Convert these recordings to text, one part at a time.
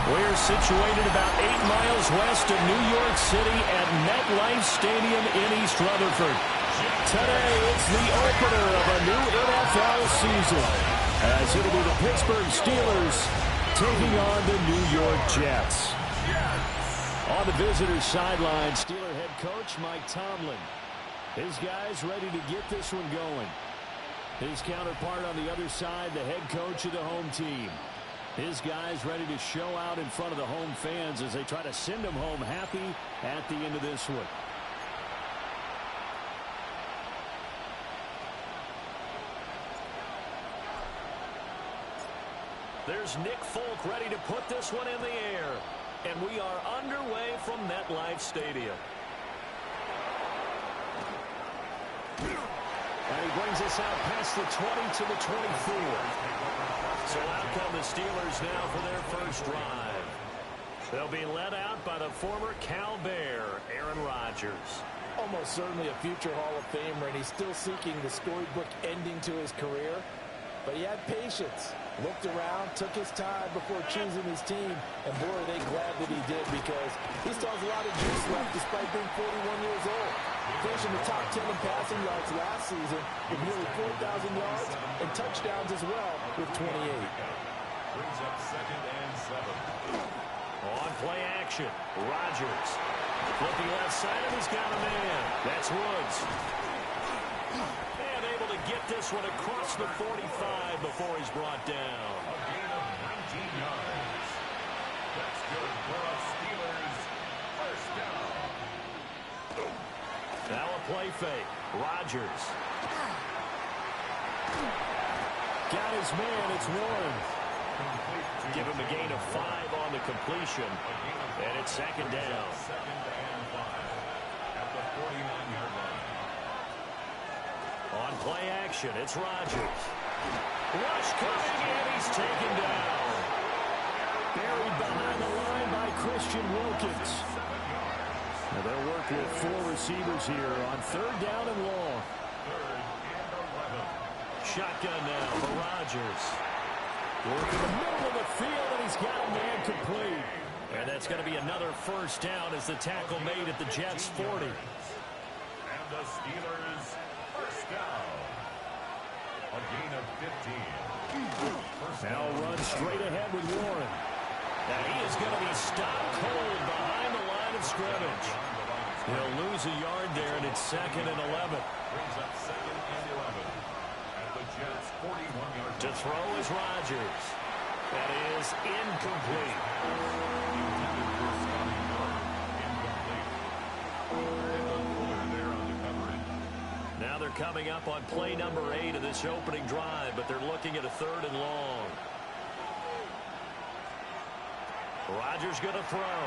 We're situated about 8 miles west of New York City at MetLife Stadium in East Rutherford. Today, it's the opener of a new NFL season, as it'll be the Pittsburgh Steelers taking on the New York Jets. On the visitor's sideline, Steeler head coach Mike Tomlin. His guys ready to get this one going. His counterpart on the other side, the head coach of the home team. His guys ready to show out in front of the home fans as they try to send them home happy at the end of this one. There's Nick Folk ready to put this one in the air. And we are underway from MetLife Stadium. And he brings us out past the 20 to the 24. So out come the Steelers now for their first drive. They'll be led out by the former Cal Bear, Aaron Rodgers. Almost certainly a future Hall of Famer, and he's still seeking the storybook ending to his career. But he had patience, looked around, took his time before choosing his team. And boy, are they glad that he did, because he still has a lot of juice left despite being 41 years old. Finishing the top 10 in passing yards last season with nearly 4,000 yards and touchdowns as well with 28. Brings up 2nd and 7. On play action, Rodgers. Flipping left side, and he's got a man. That's Woods. And able to get this one across the 45 before he's brought down. A gain of 19 yards. That's good for a Steelers first down. Now a play fake. Rodgers. Got his man. It's Warren. Give him a gain of 5 on the completion. And it's 2nd down. 2nd and 5 at the 49-yard line. On play action, it's Rodgers. Rush coming, and he's taken down. Buried behind the line by Christian Wilkins. Now they'll work with 4 receivers here on 3rd down and long. 3rd and 11. Shotgun now for Rodgers. Working the middle of the field, and he's got a man complete. And that's going to be another first down as the tackle made at the Jets' 40. And the Steelers first down. A gain of 15. Now run straight ahead with Warren. Now he is going to be stopped cold behind the line of scrimmage. He'll lose a yard there, and it's 2nd and 11. Brings up 2nd and 11. At the Jets' 41-yard line. To throw is Rodgers. That is incomplete. Now they're coming up on play number 8 of this opening drive, but they're looking at a 3rd and long. Rodgers going to throw.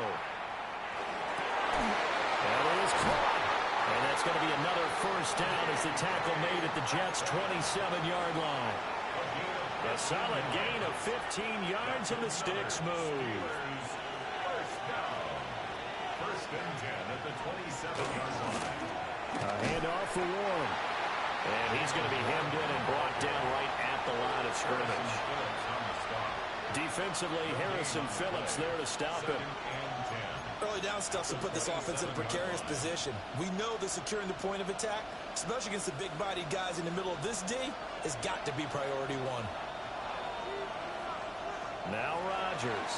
That is caught. And that's going to be another first down as the tackle made at the Jets' 27-yard line. A solid gain of 15 yards, and the sticks move. First down. 1st and 10 at the 27-yard line. A handoff for Warren. And he's going to be hemmed in and brought down right at the line of scrimmage. Defensively, Harrison Phillips there to stop him. Early down stuff to put this offense in a precarious position. We know that securing the point of attack, especially against the big-bodied guys in the middle of this D, has got to be priority 1. Now Rodgers.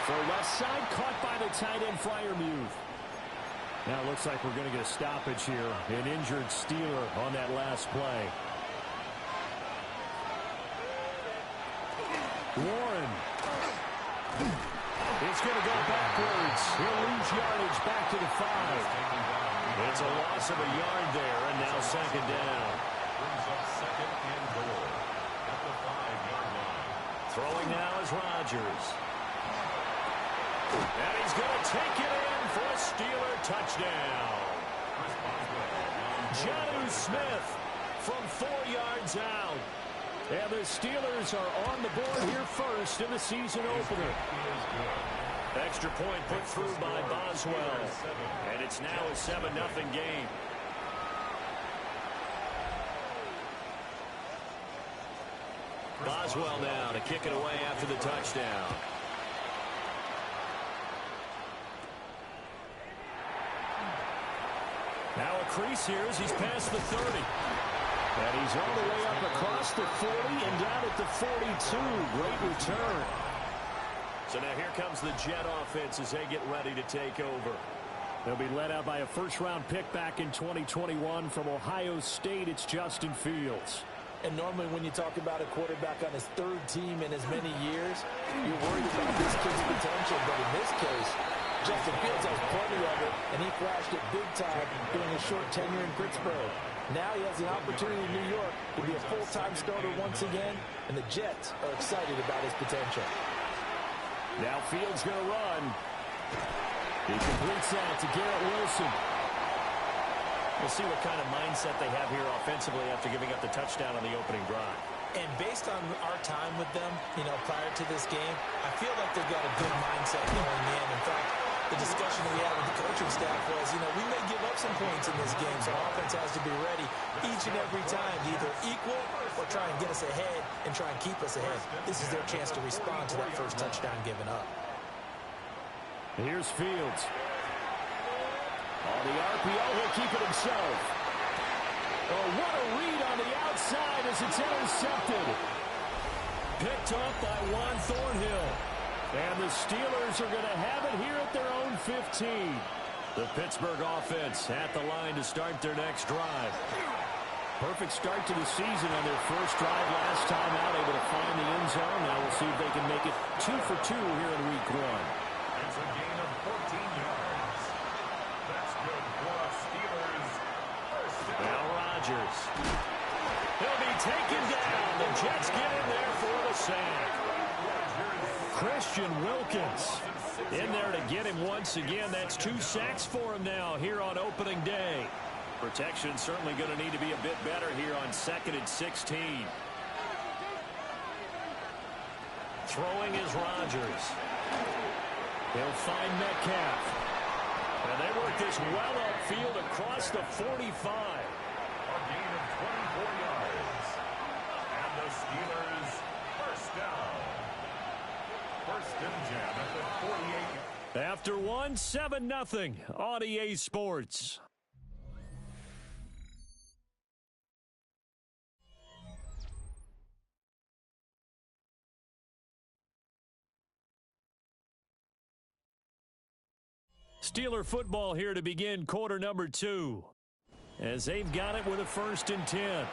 For left side, caught by the tight end Freiermuth. Now it looks like we're going to get a stoppage here. An injured Steeler on that last play. Warren. It's going to go backwards. He'll lose yardage back to the 5. It's a loss of a yard there, and now 2nd down. Brings up 2nd and goal at the 5-yard line. Throwing now is Rodgers. And he's going to take it in for a Steeler touchdown. Jonnu Smith from 4 yards out. And the Steelers are on the board here first in the season opener. Extra point put through by Boswell. And it's now a 7-0 game. Boswell now to kick it away after the touchdown. Now a crease here as he's past the 30. And he's all the way up across the 40 and down at the 42. Great return. So now here comes the Jet offense as they get ready to take over. They'll be led out by a first-round pick back in 2021 from Ohio State. It's Justin Fields. And normally when you talk about a quarterback on his 3rd team in as many years, you're worried about this kid's potential. But in this case, Justin Fields has plenty of it, and he flashed it big time during his short tenure in Pittsburgh. Now he has the opportunity in New York to be a full-time starter once again, and the Jets are excited about his potential. Now Fields going to run. He completes that to Garrett Wilson. We'll see what kind of mindset they have here offensively after giving up the touchdown on the opening drive. And based on our time with them, prior to this game, I feel like they've got a good mindset going in. In fact, the discussion that we had with the coaching staff was, we may give up some points in this game, so our offense has to be ready each and every time to either equal or try and get us ahead and try and keep us ahead. This is their chance to respond to that first touchdown given up. Here's Fields. On the RPO, he'll keep it himself. Oh, what a read on the outside as it's intercepted. Picked up by Juan Thornhill. And the Steelers are going to have it here at their own 15. The Pittsburgh offense at the line to start their next drive. Perfect start to the season on their first drive last time out, able to find the end zone. Now we'll see if they can make it 2 for 2 here in week 1. It's a gain of 14 yards. That's good for the Steelers. First down. Now Rodgers. He'll be taken down. The Jets get in there for the sack. Christian Wilkins in there to get him once again. That's 2 sacks for him now here on opening day. Protection certainly going to need to be a bit better here on 2nd and 16. Throwing is Rodgers. They'll find Metcalf. And they work this well upfield across the 45. A gain of 24 yards. And the Steelers first down. First and 10 at the 48. After one, 7-0 on EA Sports. Steeler football here to begin quarter number 2. As they've got it with a 1st and 10.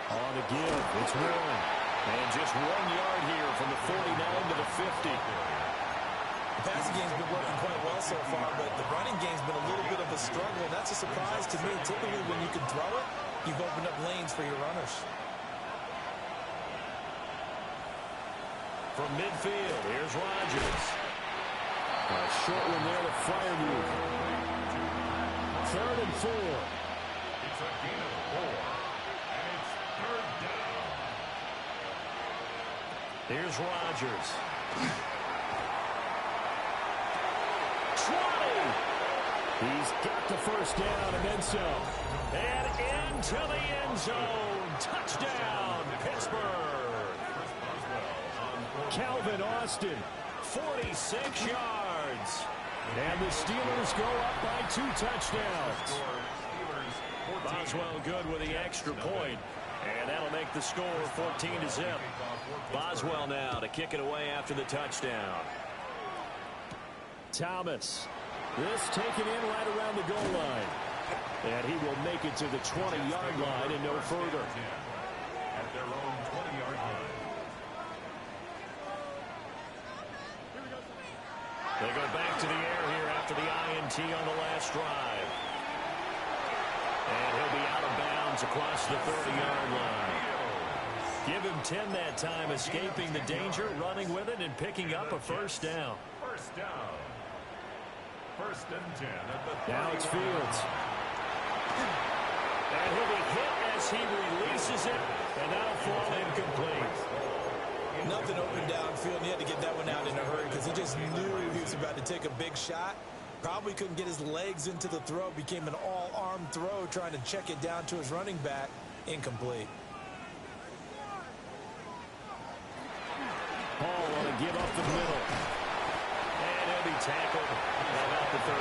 On the give, it's Warren. And just 1 yard here from the 49 to the 50. The passing game's been working quite well so far, but the running game's been a little bit of a struggle, and that's a surprise to me. Typically, when you can throw it, you've opened up lanes for your runners. From midfield, here's Rodgers. A short one there to Freiermuth. 3rd and 4. It's a gain of 4. And it's 3rd down. Here's Rodgers. 20. He's got the first down and then some. And into the end zone. Touchdown, Pittsburgh. Calvin Austin, 46 yards. And the Steelers go up by 2 touchdowns. Boswell good with the extra point. And that'll make the score 14-0. Boswell now to kick it away after the touchdown. Thomas. This taken in right around the goal line. And he will make it to the 20-yard line and no further. At their own 20-yard line. They go back to the air here after the INT on the last drive. And he'll be out of bounds across the 30-yard line. Give him 10 that time, escaping the danger, running with it, and picking up a first down. First down. 1st and 10 at the 30. Now it's Fields. And he'll be hit as he releases it, and that'll fall incomplete. Nothing open downfield, and he had to get that one out in a hurry because he just knew he was about to take a big shot. Probably couldn't get his legs into the throw. Became an all-arm throw, trying to check it down to his running back. Incomplete. Hall on a give up the middle. And he'll be tackled about the 35.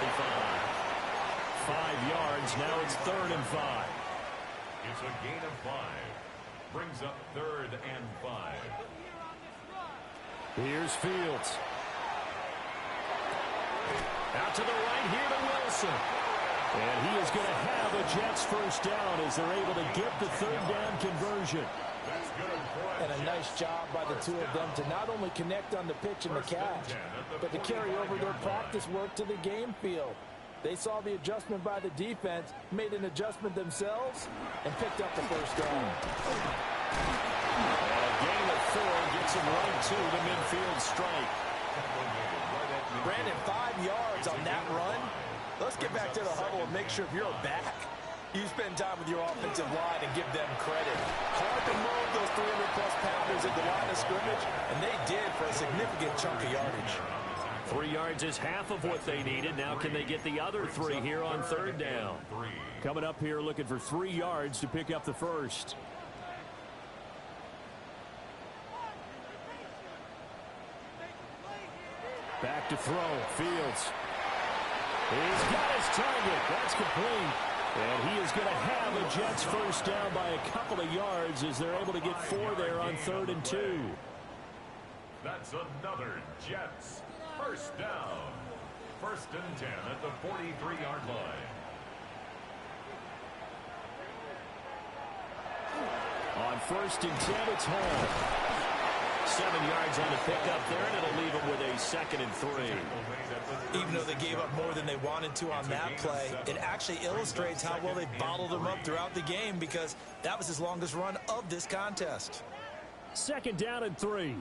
5 yards. Now it's 3rd and 5. It's a gain of 5. Brings up 3rd and 5. Here's Fields. Out to the right here to Wilson. And he is going to have a Jets first down as they're able to get the 3rd down conversion. That's good. And a nice job by the two of them to not only connect on the pitch and the catch, but to carry over their practice work to the game field. They saw the adjustment by the defense, made an adjustment themselves, and picked up the first down. And a gain of 4 gets him right to the midfield strike. Brandon, 5 yards on that run. Let's get back to the huddle and make sure if you're back, you spend time with your offensive line and give them credit. Hard to move those 300-plus pounders at the line of scrimmage, and they did for a significant chunk of yardage. 3 yards is half of what they needed. Now can they get the other 3 here on 3rd down? Coming up here looking for 3 yards to pick up the first. Back to throw. Fields. He's got his target. That's complete. And he is going to have a Jets first down by a couple of yards as they're able to get 4 there on 3rd and 2. That's another Jets first down. 1st and 10 at the 43-yard line. On 1st and 10, it's Hall. 7 yards on the pickup there, and it'll leave them with a 2nd and 3. Even though they gave up more than they wanted to on that play, it actually illustrates how well they bottled them up throughout the game because that was his longest run of this contest. 2nd down and 3.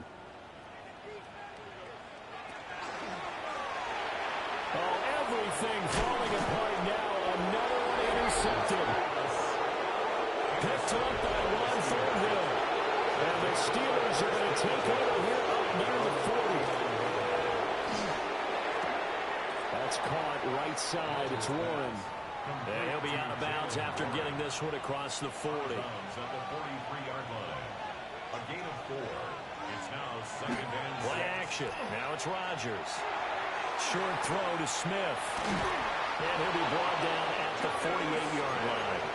Oh, everything falling apart now. Another one intercepted. off by one Thornhill. And the Steelers are going to take over here up near the 40. That's caught right side. It's Warren. And he'll be out of bounds after getting this one across the 40. At the 43-yard line. A gain of 4. It's now second and 6. Play action. Now it's Rodgers. Short throw to Smith. And he'll be brought down at the 48-yard line.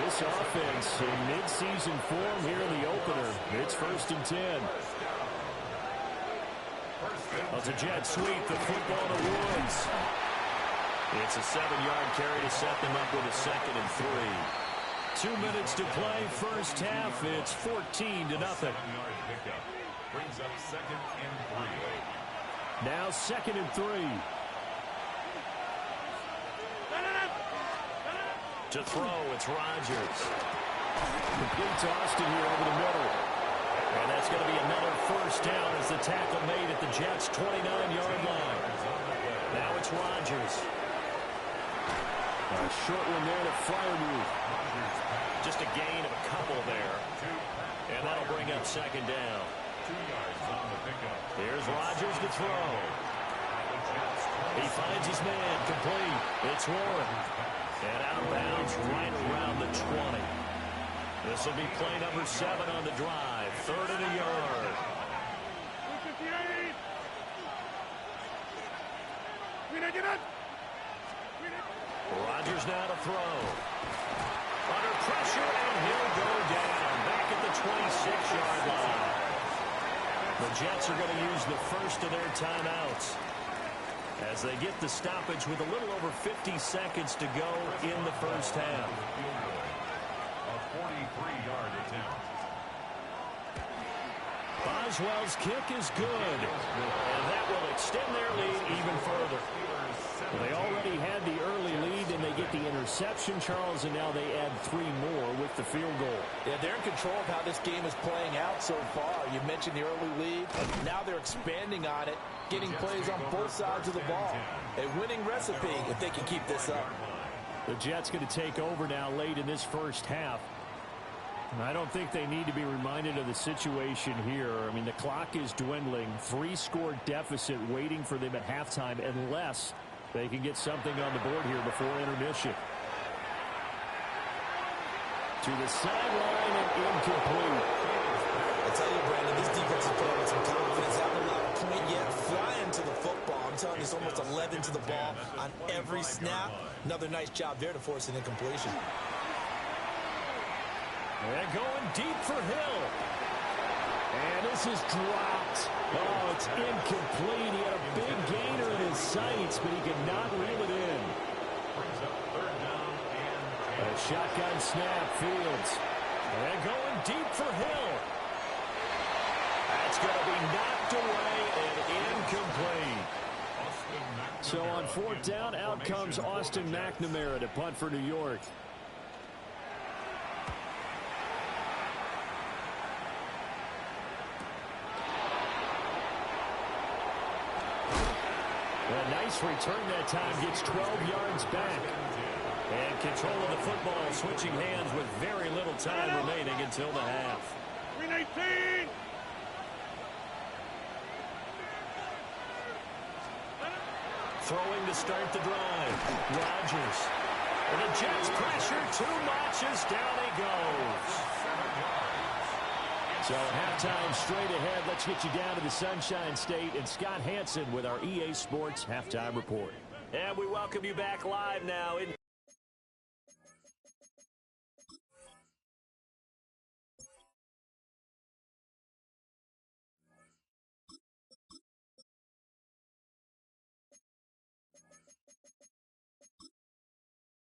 This offense in mid-season form here in the opener. It's 1st and 10. Well, it's a jet sweep. The football to Woods. It's a 7-yard carry to set them up with a 2nd and 3. 2 minutes to play. First half. It's 14-0. Brings up 2nd and 3. Now 2nd and 3. To throw, it's Rodgers. Complete to Austin here over the middle. And that's going to be another first down as the tackle made at the Jets' 29-yard line. Now it's Rodgers. A short one there to Freiermuth. Just a gain of a couple there. And that'll bring up 2nd down. 2 yards on the pickup. Here's Rodgers to throw. He finds his man complete. It's Warren. And out of bounds right around the 20. This will be play number 7 on the drive. 3rd and a yard. Rodgers now to throw. Under pressure, and he'll go down. Back at the 26-yard line. The Jets are going to use the first of their timeouts as they get the stoppage with a little over 50 seconds to go in the first half. A 43-yard attempt. Boswell's kick is good, and that will extend their lead even further. They already had the early lead, and they get the interception, Charles, and now they add 3 more with the field goal. Yeah, they're in control of how this game is playing out so far. You mentioned the early lead. Now they're expanding on it, getting plays on both sides of the ball. A winning recipe if they can keep this up. The Jets going to take over now late in this first half. And I don't think they need to be reminded of the situation here. I mean, the clock is dwindling. 3-score deficit waiting for them at halftime unless they can get something on the board here before intermission. To the sideline and incomplete. I tell you, Brandon, this defense is playing with some confidence. Haven't allowed a point yet. Flying to the football. I'm telling you, it's almost 11 to the ball on every snap. Another nice job there to force an incompletion. And going deep for Hill. And this is dropped. Oh, it's incomplete. He had a big gainer in his sights, but he could not reel it in. A shotgun snap, Fields. And going deep for Hill. That's going to be knocked away and incomplete. So on 4th down, out comes Austin McNamara to punt for New York. A nice return that time, gets 12 yards back. And control of the football, switching hands with very little time remaining until the half. 319. Throwing to start the drive. Rodgers. And the Jets pressure too much as down he goes. So halftime straight ahead. Let's get you down to the Sunshine State and Scott Hansen with our EA Sports Halftime Report. And we welcome you back live now.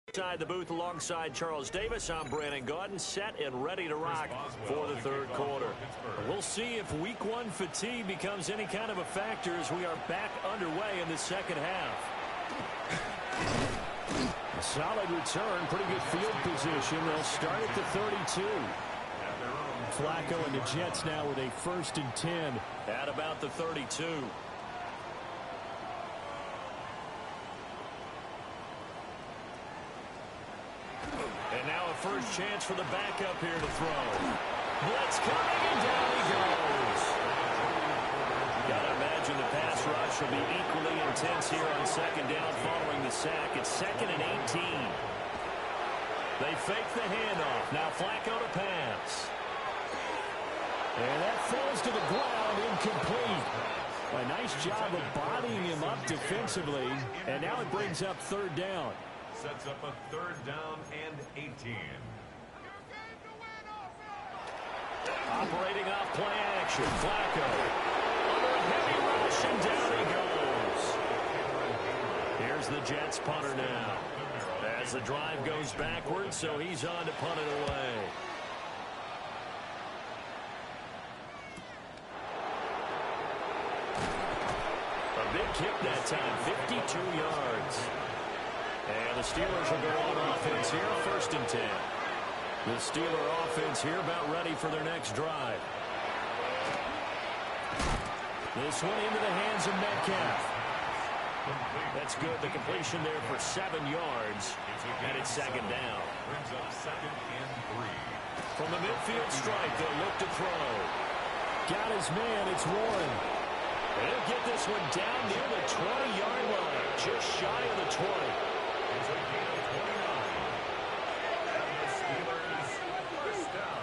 Inside the booth alongside Charles Davis, I'm Brandon Gaudin, set and ready to rock for the 3rd quarter. We'll see if week 1 fatigue becomes any kind of a factor as we are back underway in the 2nd half. A solid return, pretty good field position. They'll start at the 32. Flacco and the Jets now with a 1st and 10 at about the 32. And And now a first chance for the backup here to throw. Blitz coming, and down he goes. Gotta imagine the pass rush will be equally intense here on second down following the sack. It's 2nd and 18. They fake the handoff. Now Flacco to pass. And that falls to the ground, incomplete. A nice job of bodying him up defensively. And now it brings up 3rd down. Sets up a 3rd down and 18. Operating off play action. Flacco. Under a heavy rush, and down he goes. Here's the Jets punter now. As the drive goes backwards, so he's on to punt it away. A big kick that time, 52 yards. And the Steelers will go on offense here, 1st and 10. The Steeler offense here about ready for their next drive. This one into the hands of Metcalf. That's good. The completion there for 7 yards. And it's 2nd down. Brings up 2nd and 3. From the midfield stripe, they'll look to throw. Got his man. It's Warren. He'll get this one down near the 20-yard line. Just shy of the 20. It's a gain of 29. And the Steelers first down.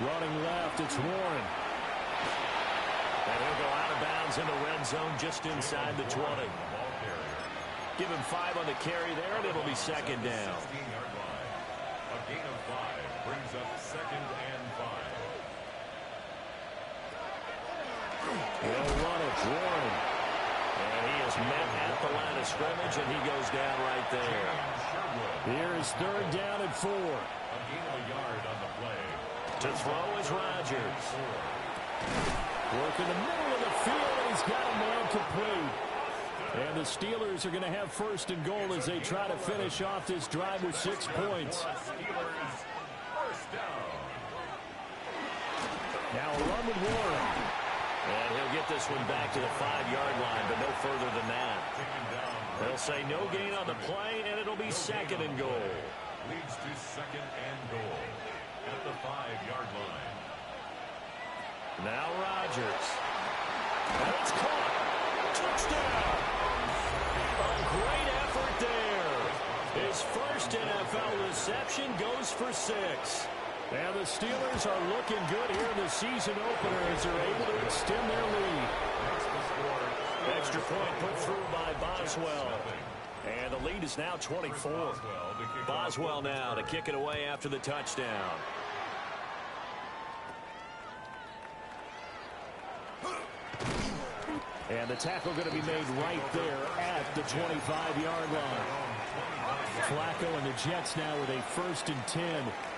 Running left, it's Warren. And he'll go out of bounds in the red zone just inside the 20. Give him 5 on the carry there, and it'll be 2nd down. 16-yard line. A gain of 5 brings up 2nd and 5. He'll run it, Warren. And he is met at the line of scrimmage, and he goes down right there. Here's 3rd down and 4. A gain of a yard on the play. To throw is Rodgers. Work in the middle of the field, and he's got a man complete. And the Steelers are going to have 1st and goal as they try to finish off this drive with 6 points. Steelers first down. Now a run with Warren. And he'll get this one back to the 5-yard line, but no further than that. They'll say no gain on the play, and it'll be 2nd and goal. Leads to 2nd and goal at the 5-yard line. Now Rodgers. And it's caught. Touchdown. A great effort there. His first NFL reception goes for 6. And the Steelers are looking good here in the season opener as they're able to extend their lead. Extra point put through by Boswell. And the lead is now 24. Boswell now to kick it away after the touchdown. And the tackle going to be made right there at the 25-yard line. Flacco and the Jets now with a 1st and 10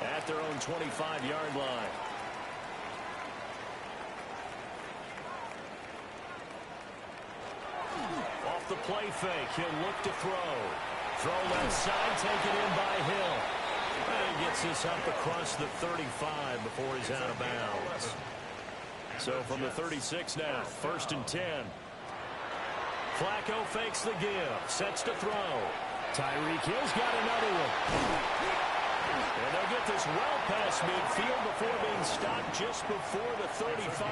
at their own 25-yard line. Off the play fake, he'll look to throw. Throw left side, taken in by Hill. And he gets this up across the 35 before he's out of bounds. So from the 36 now, 1st and 10. Flacco fakes the give, sets to throw. Tyreek Hill's got another one. And they'll get this well past midfield before being stopped just before the 35.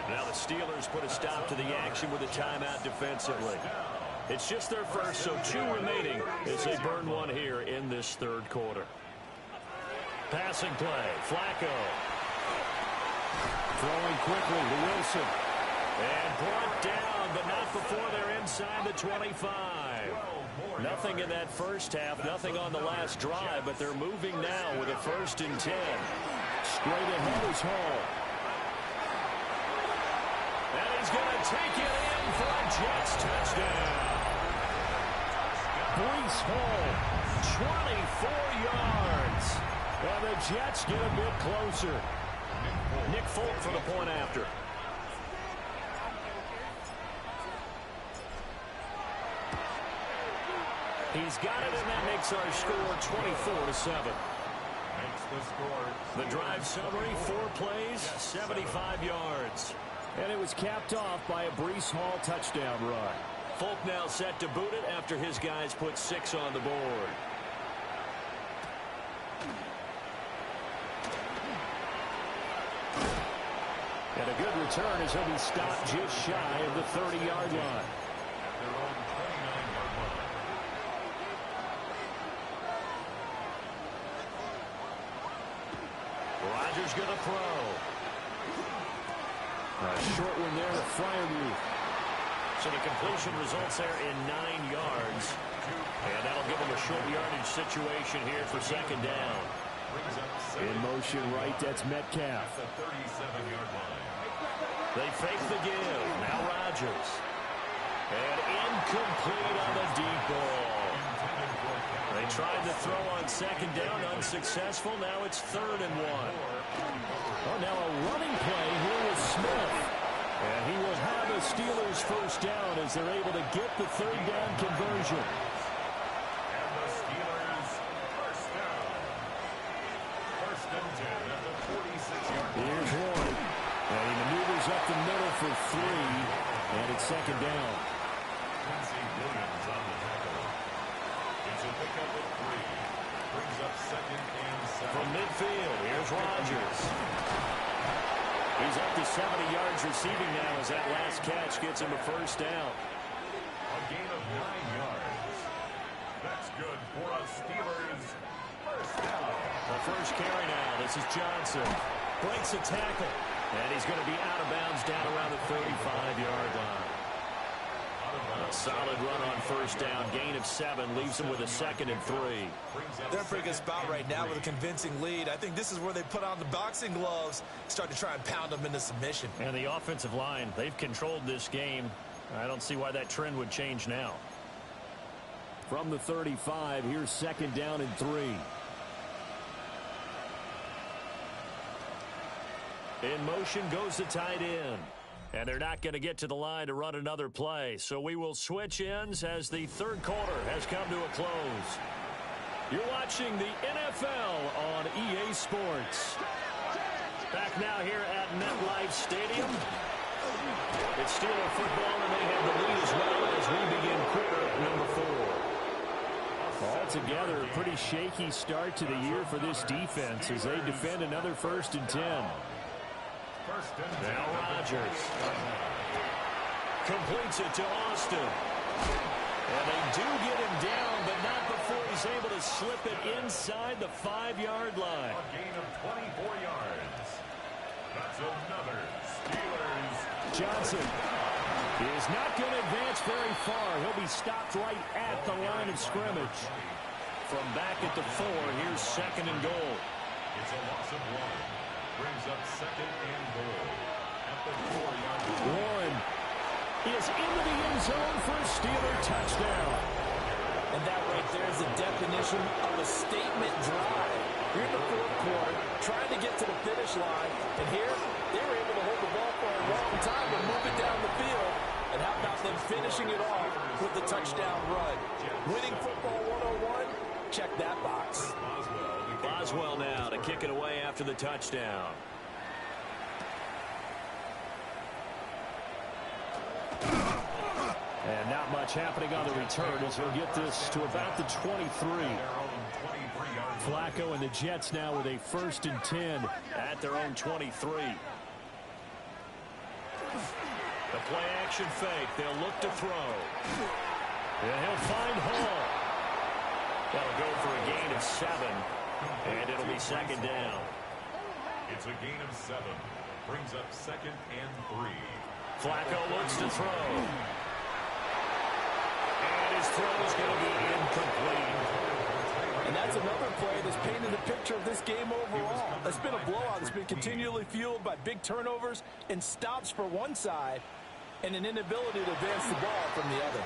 Now the Steelers put a stop to the action with a timeout defensively. It's just their first, so 2 remaining as they burn one here in this 3rd quarter. Passing play, Flacco. Throwing quickly to Wilson. And brought down, but not before they're inside the 25. Nothing in that first half, nothing on the last drive, but they're moving now with a 1st and 10. Straight ahead is Hall. And he's going to take it in for a Jets touchdown. Breece Hall, 24 yards. And the Jets get a bit closer. Nick Folk for the point after. He's got it, and that makes our score 24-7. Makes the score. The drive summary, 4 plays, 75 yards. And it was capped off by a Breece Hall touchdown run. Folk now set to boot it after his guys put 6 on the board. good return as he'll be stopped just shy of the 30-yard line. Rodgers going to throw. A short one there to Fryermuth. So the completion results there in 9 yards. And that'll give him a short yardage situation here for second down. In motion right, that's Metcalf. They fake the give. Now Rodgers. And incomplete on the deep ball. They tried to throw on second down, unsuccessful. Now it's 3rd and 1. Oh, now a running play here with Smith. And he will have a Steelers first down as they're able to get the 3rd down conversion. And the Steelers first down. 1st and 10 at the 46-yard line. Here's one. And he maneuvers up the middle for 3. And it's second down. Quincy Williams on the tackle. It's a pickup of 3. Brings up 2nd and 7. From midfield, here's Rodgers. He's up to 70 yards receiving now as that last catch gets him a first down. A gain of 9 yards. That's good for a Steelers first down. The first carry now. This is Johnson. Breaks a tackle. And he's going to be out of bounds down around the 35-yard line. A solid run on first down. Gain of 7 leaves him with a 2nd and 3. They're in a pretty good spot right now with a convincing lead. I think this is where they put on the boxing gloves, start to try and pound them into submission. And the offensive line, they've controlled this game. I don't see why that trend would change now. From the 35, here's 2nd down and 3. In motion goes the tight end. And they're not going to get to the line to run another play. So we will switch ends as the 3rd quarter has come to a close. You're watching the NFL on EA Sports. Back now here at MetLife Stadium. It's Steeler football, and they have the lead as well as we begin quarter number 4. Altogether, a pretty shaky start to the year for this defense as they defend another 1st and 10. Now Rodgers completes it to Austin. And they do get him down, but not before he's able to slip it inside the 5-yard line. A gain of 24 yards. That's another Steelers. Johnson is not going to advance very far. He'll be stopped right at the line of scrimmage. From back at the 4, here's 2nd and goal. It's a loss of 1. Brings up 2nd and goal at the 4-yard line. Warren is into the end zone for a Steeler touchdown. And that right there is the definition of a statement drive. Here in the 4th quarter, trying to get to the finish line. And here, they were able to hold the ball for a long time and move it down the field. And how about them finishing it off with the touchdown run? Winning football 101, check that box. Boswell now to kick it away after the touchdown. And not much happening on the return as he'll get this to about the 23. Flacco and the Jets now with a 1st and 10 at their own 23. The play action fake. They'll look to throw. And he'll find Hall. That'll go for a gain of 7. And it'll be 2nd down. It's a gain of 7. Brings up 2nd and 3. Flacco looks to throw. And his throw is going to be incomplete. And that's another play that's painted the picture of this game overall. It's been a blowout. It's been continually fueled by big turnovers and stops for one side and an inability to advance the ball from the other.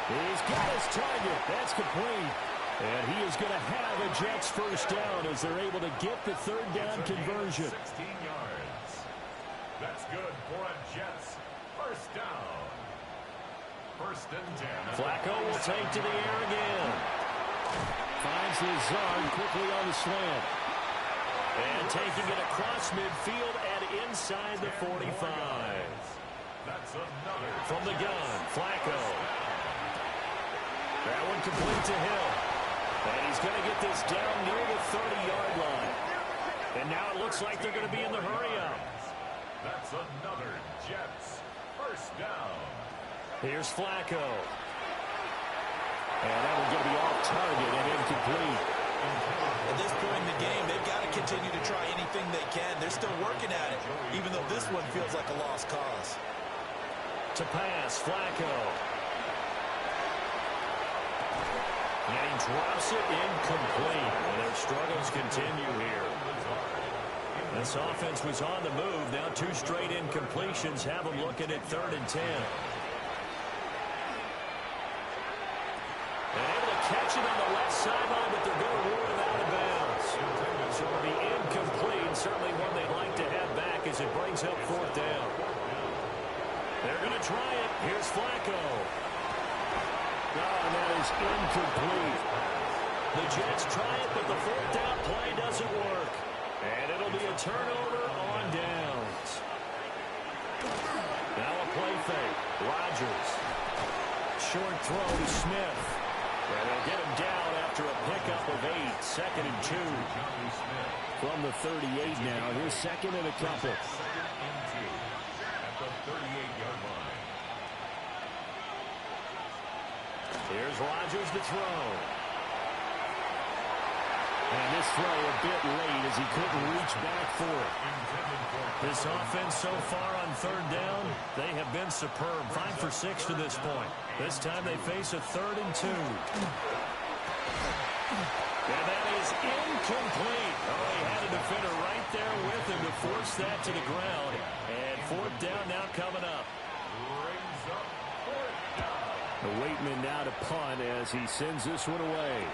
He's got his target. That's complete. And he is going to have a Jets first down as they're able to get the 3rd down conversion. 16 yards. That's good for a Jets first down. 1st and 10. Flacco will take to the air again. Finds Lazard quickly on the slant. And taking it across midfield and inside the 45. That's another. From the gun, Flacco. That one complete to Hill. And he's going to get this down near the 30-yard line. And now it looks like they're going to be in the hurry-up. That's another Jets first down. Here's Flacco. And that will get me off target and incomplete. At this point in the game, they've got to continue to try anything they can. They're still working at it, even though this one feels like a lost cause. To pass, Flacco. And he drops it incomplete. And their struggles continue here. This offense was on the move. Now 2 straight incompletions have them looking at 3rd and 10. And able to catch it on the left sideline, but they're going to rule it out of bounds. So it'll be incomplete. Certainly one they'd like to have back as it brings up 4th down. They're going to try it. Here's Flacco. And that is incomplete. The Jets try it, but the 4th down play doesn't work. And it'll be a turnover on downs. Now a play fake. Rodgers. Short throw to Smith. And they'll get him down after a pickup of 8. 2nd and 2. From the 38 now. Here's 2nd and a couple. At the 38-yard line. Here's Rodgers to throw. And this throw a bit late as he couldn't reach back for it. This offense so far on 3rd down, they have been superb. 5 for 6 to this point. This time they face a 3rd and 2. And that is incomplete. Oh, he had a defender right there with him to force that to the ground. And 4th down now coming up. Brings up 4th down. The Waitman now to punt as he sends this one away.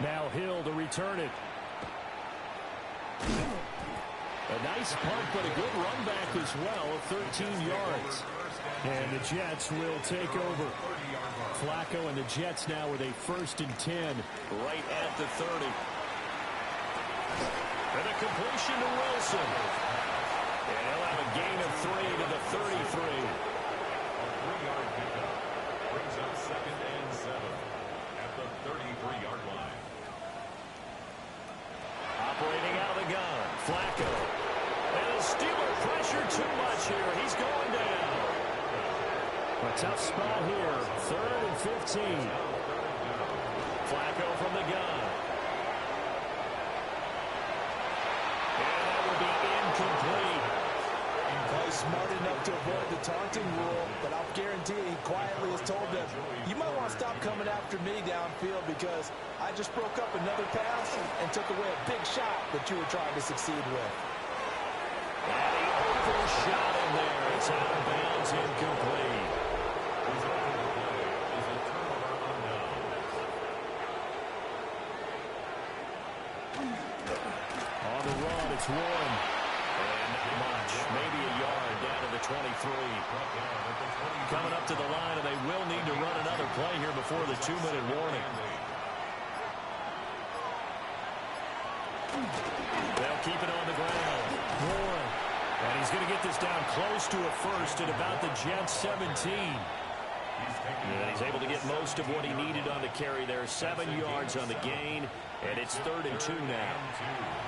Now Hill to return it. A nice punt, but a good run back as well of 13 yards. And the Jets will take over. Flacco and the Jets now with a 1st and 10 right at the 30. And a completion to Wilson. And he'll have a gain of 3 to the 33. A 3-yard pickup brings up 2nd and 7 at the 33-yard line. Operating out of the gun, Flacco. And the Steeler pressure too much here. He's going down. A tough spot here. 3rd and 15. Flacco from the gun. And that will be incomplete. He's smart enough to avoid the taunting rule, but I'll guarantee he quietly has told them, you might want to stop coming after me downfield because I just broke up another pass and took away a big shot that you were trying to succeed with. And he overshot him there. It's out of bounds, incomplete. Resulting the play is a turnover on downs. On the run, it's Warren. And not much. Maybe a yard down to the 23. Coming up to the line, and they will need to run another play here before the 2-minute warning. They'll keep it on the ground. Warren. And he's going to get this down close to a 1st at about the Jets 17. And he's able to get most of what he needed on the carry there. 7 yards on the gain, and it's 3rd and 2 now.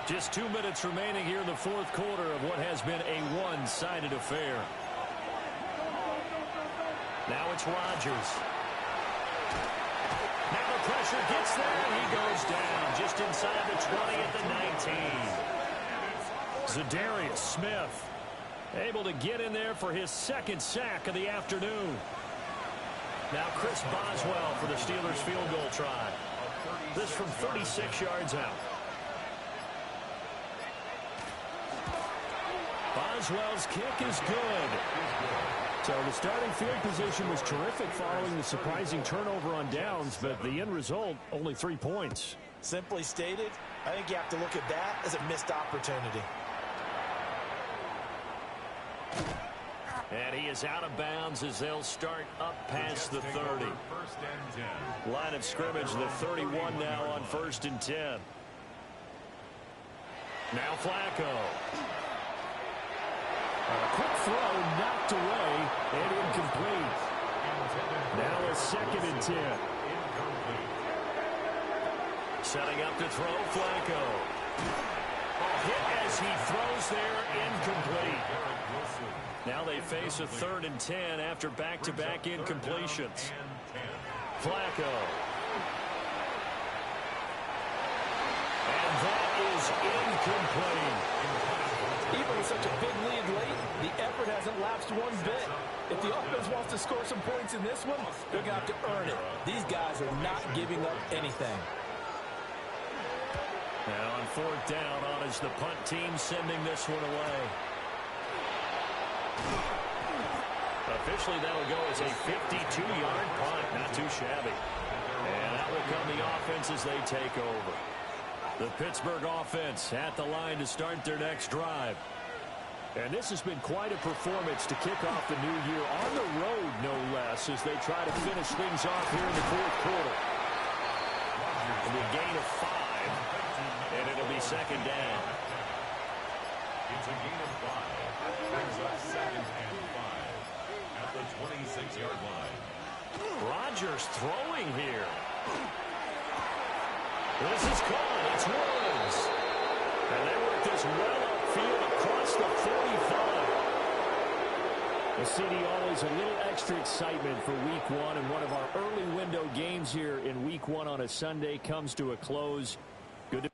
Just 2 minutes remaining here in the 4th quarter of what has been a one-sided affair. Now it's Rodgers. Now the pressure gets there, and he goes down just inside the 20 at the 19. Zadarius Smith able to get in there for his 2nd sack of the afternoon. Now Chris Boswell for the Steelers field goal try. This from 36 yards out. Boswell's kick is good. So the starting field position was terrific following the surprising turnover on downs, but the end result, only 3 points. Simply stated, I think you have to look at that as a missed opportunity. And he is out of bounds as they'll start up past the 30. 1st and 10. Line of scrimmage, the 31 now on 1st and 10. Now Flacco. A quick throw knocked away and incomplete. Now a 2nd and 10. Setting up to throw Flacco. Hit as he throws there, incomplete. Now they face a 3rd and 10 after back-to-back incompletions. Flacco. And that is incomplete. Even with such a big lead late, the effort hasn't lapsed one bit. If the offense wants to score some points in this one, they're going to have to earn it. These guys are not giving up anything. Now on 4th down, on is the punt team sending this one away. Officially, that will go as a 52-yard punt. Not too shabby. And that will come the offense as they take over. The Pittsburgh offense at the line to start their next drive. And this has been quite a performance to kick off the new year on the road, no less, as they try to finish things off here in the 4th quarter. It'll be a gain of 5, and it'll be 2nd down. It's a gain of 5. Brings up 2nd and 5 at the 26-yard line. Rodgers throwing here. This is caught. It's Woods. And they work this well upfield across the 45. The city always a little extra excitement for week 1, and one of our early window games here in week 1 on a Sunday comes to a close. Good to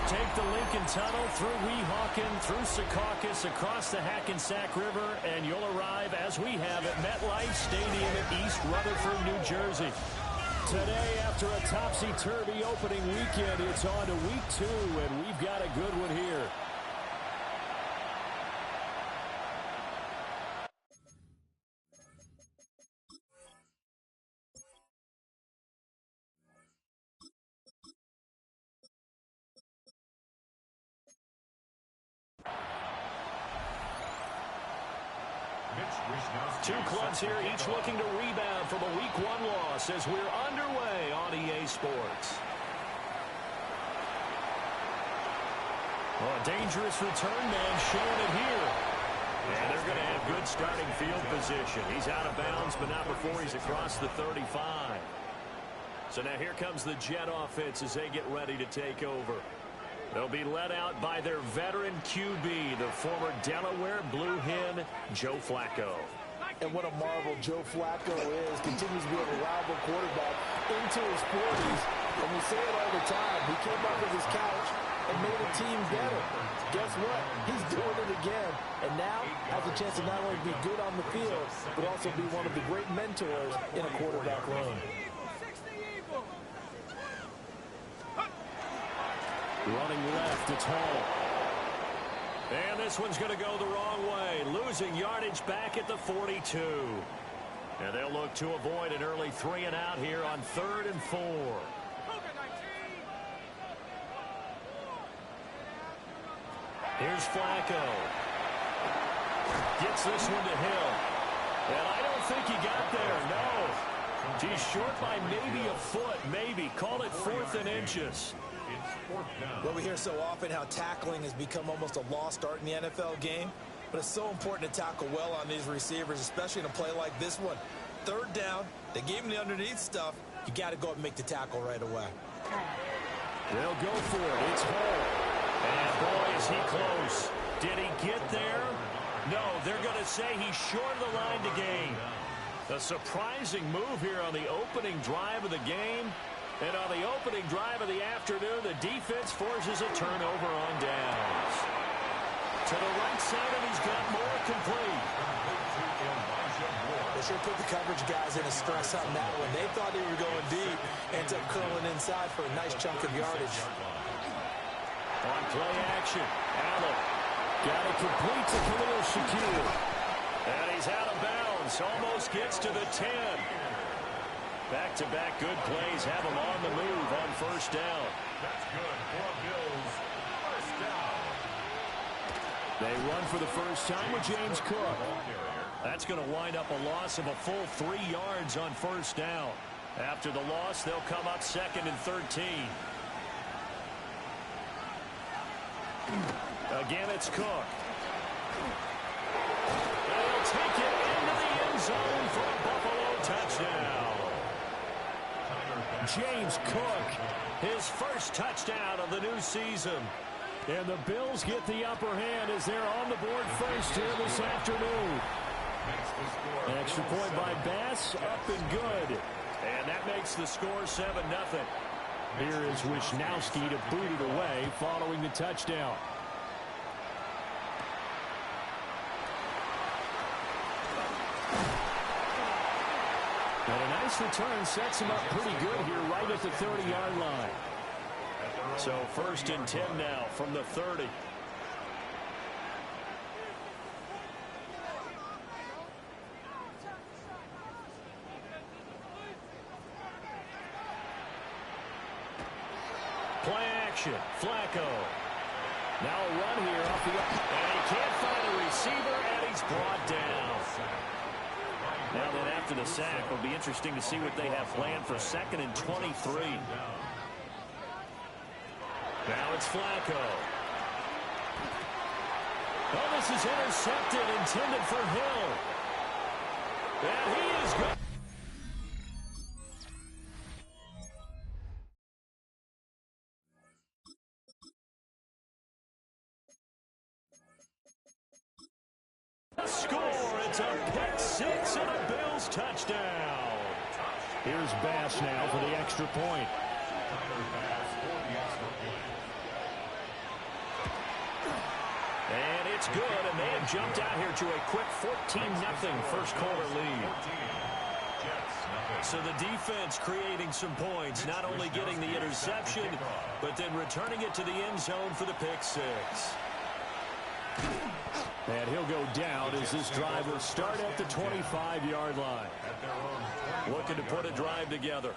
take the Lincoln Tunnel through Weehawken, through Secaucus, across the Hackensack River, and you'll arrive, as we have, at MetLife Stadium at East Rutherford, New Jersey. Today, after a topsy-turvy opening weekend, it's on to week 2, and we've got a good one here. Two clubs here, each looking to rebound from a Week 1 loss as we're underway on EA Sports. Oh, a dangerous return man showing it here. And they're going to have good starting field position. He's out of bounds, but not before he's across the 35. So now here comes the Jet offense as they get ready to take over. They'll be led out by their veteran QB, the former Delaware Blue Hen, Joe Flacco. And what a marvel Joe Flacco is. Continues to be a reliable quarterback into his 40s. And we say it all the time. He came up with his couch and made a team better. Guess what? He's doing it again. And now has a chance to not only be good on the field, but also be one of the great mentors in a quarterback room. Running left, it's Hall. And this one's going to go the wrong way. Losing yardage back at the 42. And they'll look to avoid an early 3 and out here on 3rd and 4. Here's Flacco. Gets this one to Hill. And I don't think he got there, no. He's short by maybe a foot, maybe. Call it 4th and inches. Well, we hear so often how tackling has become almost a lost art in the NFL game, but it's so important to tackle well on these receivers, especially in a play like this one. 3rd down, they gave him the underneath stuff. You got to go up and make the tackle right away. They'll go for it. It's Hall. And boy, is he close. Did he get there? No, they're going to say he's short of the line to gain. A surprising move here on the opening drive of the game. And on the opening drive of the afternoon, the defense forces a turnover on downs. To the right side, and he's got more complete. They sure put the coverage guys in a stress on that one. They thought they were going deep, ends up curling inside for a nice chunk of yardage. On play action, Allen got it complete to Khalil Shakir. And he's out of bounds, almost gets to the 10. Back-to-back good plays have him on the move on 1st down. That's good for Bills. 1st down. They run for the first time with James Cook. That's going to wind up a loss of a full 3 yards on 1st down. After the loss, they'll come up 2nd and 13. Again, it's Cook. They'll take it into the end zone for a Buffalo touchdown. James Cook, his first touchdown of the new season. And the Bills get the upper hand as they're on the board first here this afternoon. Extra point by Bass, up and good. And that makes the score 7-0. Here is Wisnowski to boot it away following the touchdown. And a nice return sets him up pretty good here right at the 30-yard line. So 1st and 10 now from the 30. Play action, Flacco. Now a run here off the... And he can't find a receiver, and he's brought down. Now then, after the sack, it'll be interesting to see what they have planned for 2nd and 23. Now it's Flacco. Oh, this is intercepted, intended for Hill. And he is good. Score, it's a pick 6 and a Bills touchdown. Here's Bass now for the extra point. And it's good, and they have jumped out here to a quick 14-0 first quarter lead. So the defense creating some points, not only getting the interception, but then returning it to the end zone for the pick 6. And he'll go down as this drive will start at the 25-yard line. Looking to put a drive together.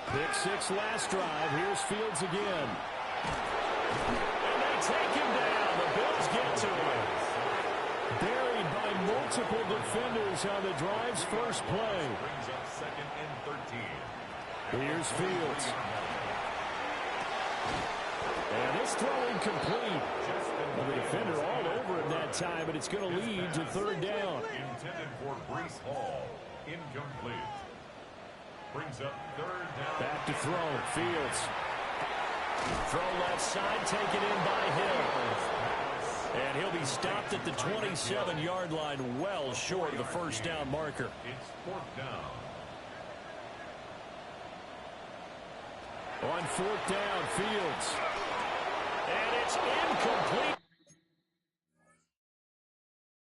Pick 6 last drive. Here's Fields again. And they take him down. The Bills get to him. Buried by multiple defenders on the drive's first play. Brings up 2nd and 13. Here's Fields. And it's throwing complete. The defender all over him that time, but it's going to lead to 3rd down. Intended for Breece Hall. Incomplete. Brings up 3rd down. Back to throw. Fields. Throw left side, taken in by Hill. And he'll be stopped at the 27-yard line, well short of the first down marker. It's fourth down. On fourth down, Fields. And it's incomplete